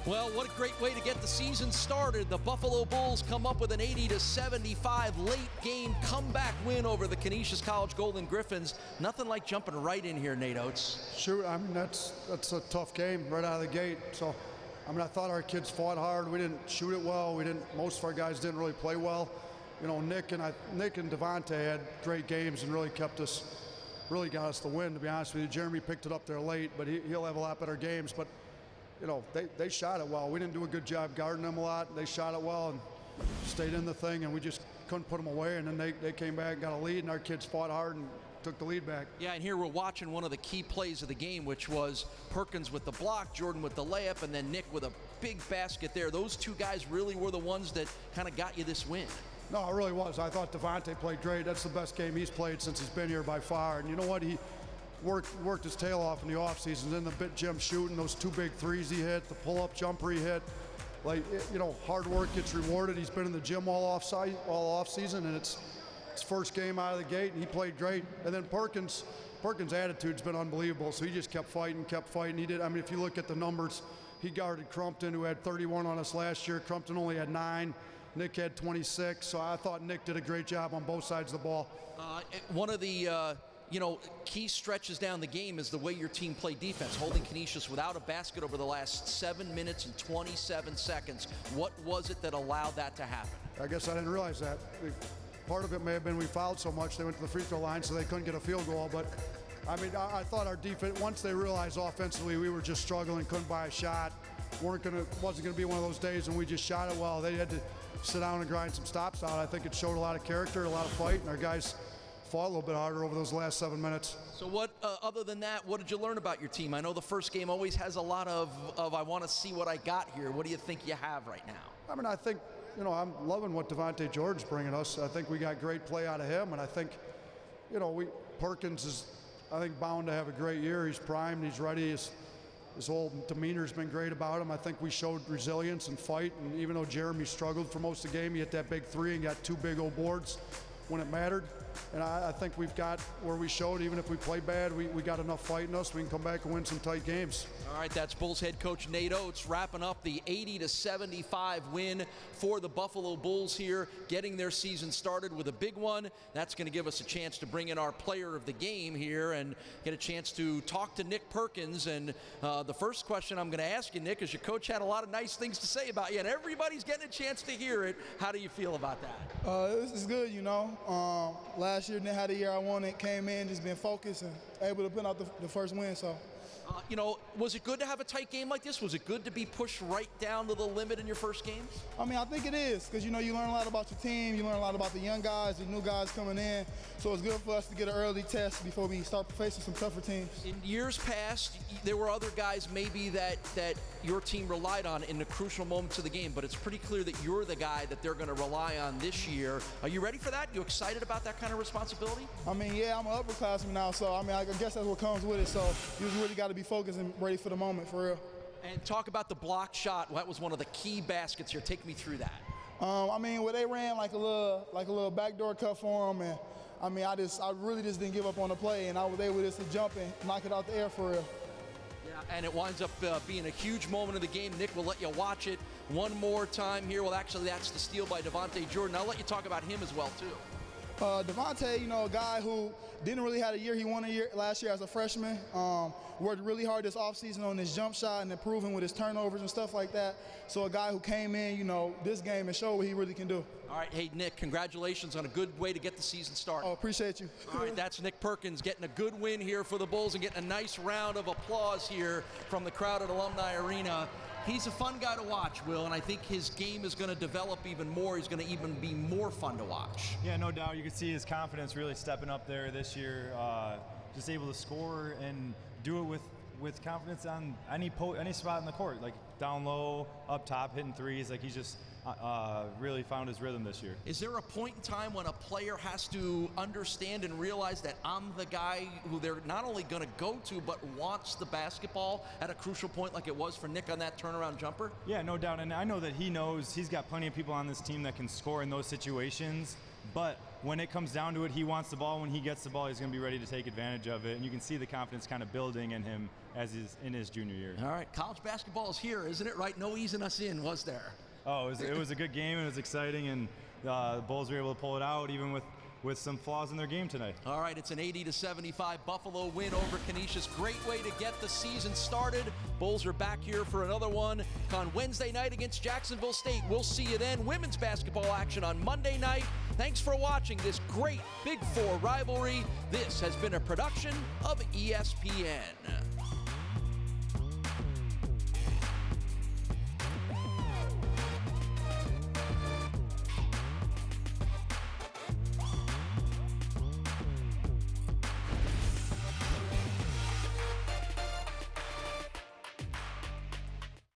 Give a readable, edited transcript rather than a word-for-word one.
Well, what a great way to get the season started. The Buffalo Bulls come up with an 80-75 late game comeback win over the Canisius College Golden Griffins. Nothing like jumping right in here, Nate Oates. Sure, I mean, that's a tough game right out of the gate. So, I mean, I thought our kids fought hard. We didn't shoot it well. Most of our guys didn't really play well. You know, Nick and Devontae had great games and really got us the win, to be honest with you. Jeremy picked it up there late, but he'll have a lot better games. But you know, they shot it well. We didn't do a good job guarding them a lot. They shot it well and stayed in the thing, and we just couldn't put them away. And then they came back and got a lead, and our kids fought hard and took the lead back. Yeah, and here we're watching one of the key plays of the game, which was Perkins with the block, Jordan with the layup, and then Nick with a big basket there. Those two guys really were the ones that kind of got you this win. No, it really was. I thought Devontae played great. That's the best game he's played since he's been here by far. And you know what? He worked his tail off in the offseason. Then the bit gym shooting, those two big threes he hit, the pull-up jumper he hit. Like, you know, hard work gets rewarded. He's been in the gym all off season, and it's his first game out of the gate, and he played great. And then Perkins' attitude's been unbelievable. So he just kept fighting. He did. I mean, if you look at the numbers, he guarded Crumpton, who had 31 on us last year. Crumpton only had 9. Nick had 26. So I thought Nick did a great job on both sides of the ball. One of the key stretches down the game is the way your team played defense, holding Canisius without a basket over the last 7 minutes and 27 seconds. What was it that allowed that to happen? I guess I didn't realize that. Part of it may have been we fouled so much they went to the free throw line, so they couldn't get a field goal. But I mean, I thought our defense, once they realized offensively we were just struggling, couldn't buy a shot, wasn't gonna be one of those days, and we just shot it well. They had to sit down and grind some stops out. I think it showed a lot of character, a lot of fight, and our guys fought a little bit harder over those last 7 minutes. So what, other than that, what did you learn about your team? I know the first game always has a lot of I want to see what I got here. What do you think you have right now? I mean, I think, you know, I'm loving what Devontae Jordan's bringing us. I think we got great play out of him, and I think, you know, Perkins is, I think, bound to have a great year. He's primed, he's ready. His whole demeanor's been great about him. I think we showed resilience and fight, and even though Jeremy struggled for most of the game, he hit that big three and got 2 big old boards when it mattered. And I think we've got where we showed, even if we play bad, we got enough fight in us. We can come back and win some tight games. All right, that's Bulls head coach Nate Oates wrapping up the 80-75 win for the Buffalo Bulls here, getting their season started with a big one. That's going to give us a chance to bring in our player of the game here and get a chance to talk to Nick Perkins. And the first question I'm going to ask you, Nick, is your coach had a lot of nice things to say about you, and everybody's getting a chance to hear it. How do you feel about that? This is good, you know. Last year didn't have the year I wanted, came in, just been focused and able to put out the first win. So, you know, was it good to have a tight game like this? Was it good to be pushed right down to the limit in your first games? I mean, I think it is, because, you know, you learn a lot about your team, you learn a lot about the young guys, the new guys coming in. So it's good for us to get an early test before we start facing some tougher teams. In years past, there were other guys maybe that your team relied on in the crucial moments of the game, but it's pretty clear that you're the guy that they're going to rely on this year. Are you ready for that? You excited about that kind of responsibility? I mean, yeah, I'm an upperclassman now, so I mean, I guess that's what comes with it. So you really got to be focused and ready for the moment, for real. And talk about the block shot. That was one of the key baskets here. Take me through that. I mean, they ran like a little backdoor cut for them, and I mean, I really just didn't give up on the play, and I was able just to jump and knock it out the air for real. Yeah, and it winds up being a huge moment of the game. Nick will let you watch it one more time here. Well, actually, that's the steal by Devontae Jordan. I'll let you talk about him as well, too. Devontae, you know, a guy who didn't really have a year. He won a year last year as a freshman. Worked really hard this offseason on his jump shot and improving with his turnovers and stuff like that. So a guy who came in, you know, this game and showed what he really can do. All right, hey, Nick, congratulations on a good way to get the season started. Oh, appreciate you. All right, that's Nick Perkins getting a good win here for the Bulls and getting a nice round of applause here from the crowd at Alumni Arena. He's a fun guy to watch, Will, and I think his game is going to develop even more. He's going to even be more fun to watch. Yeah, no doubt. You can see his confidence really stepping up there this year. Just able to score and do it with confidence on any spot in the court, like down low, up top, hitting threes. Like he's just really found his rhythm this year. Is there a point in time when a player has to understand and realize that I'm the guy who they're not only going to go to, but wants the basketball at a crucial point like it was for Nick on that turnaround jumper? Yeah, no doubt. And I know that he knows he's got plenty of people on this team that can score in those situations, but when it comes down to it, he wants the ball. When he gets the ball, he's going to be ready to take advantage of it. And you can see the confidence kind of building in him as he's in his junior year. All right, college basketball is here, isn't it? Right? No easing us in, was there? Oh, it was a good game. It was exciting, and the Bulls were able to pull it out, even with some flaws in their game tonight. All right, it's an 80-75 Buffalo win over Canisius. Great way to get the season started. Bulls are back here for another one on Wednesday night against Jacksonville State. We'll see you then. Women's basketball action on Monday night. Thanks for watching this great Big Four rivalry. This has been a production of ESPN.